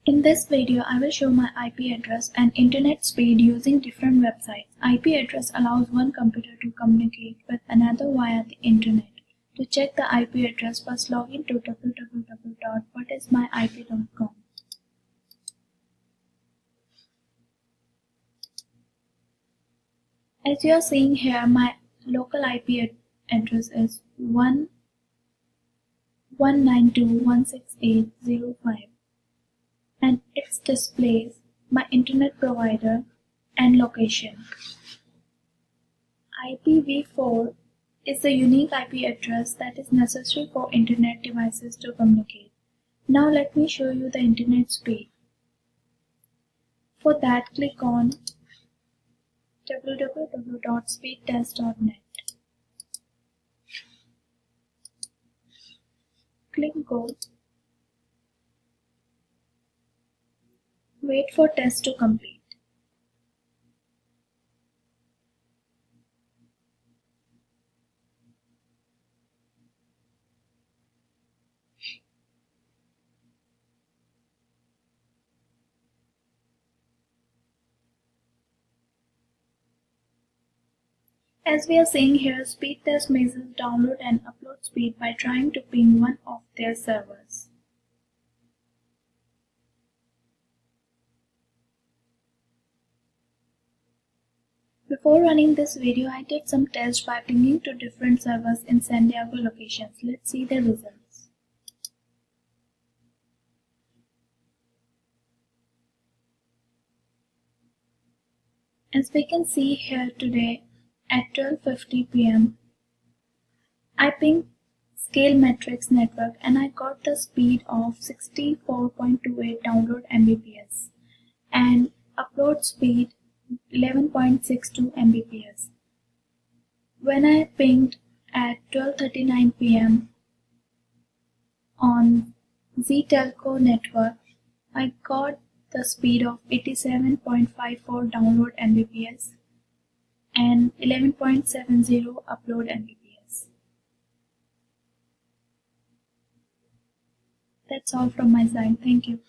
In this video, I will show my IP address and internet speed using different websites. IP address allows one computer to communicate with another via the internet. To check the IP address, first log in to www.whatismyip.com. As you are seeing here, my local IP address is 192.168.0.5. and it displays my internet provider and location. IPv4 is the unique IP address that is necessary for internet devices to communicate. Now let me show you the internet speed. For that, click on www.speedtest.net. Click Go. Wait for test to complete. As we are seeing here, speed test measures download and upload speed by trying to ping one of their servers. Before running this video, I did some tests by pinging to different servers in San Diego locations. Let's see the results. As we can see here today at 12:50 p.m., I pinged Scale Metrics network and I got the speed of 64.28 download Mbps and upload speed 11.62 Mbps. When I pinged at 12:39 p.m. on Z-Telco network, I got the speed of 87.54 download Mbps and 11.70 upload Mbps. That's all from my side. Thank you.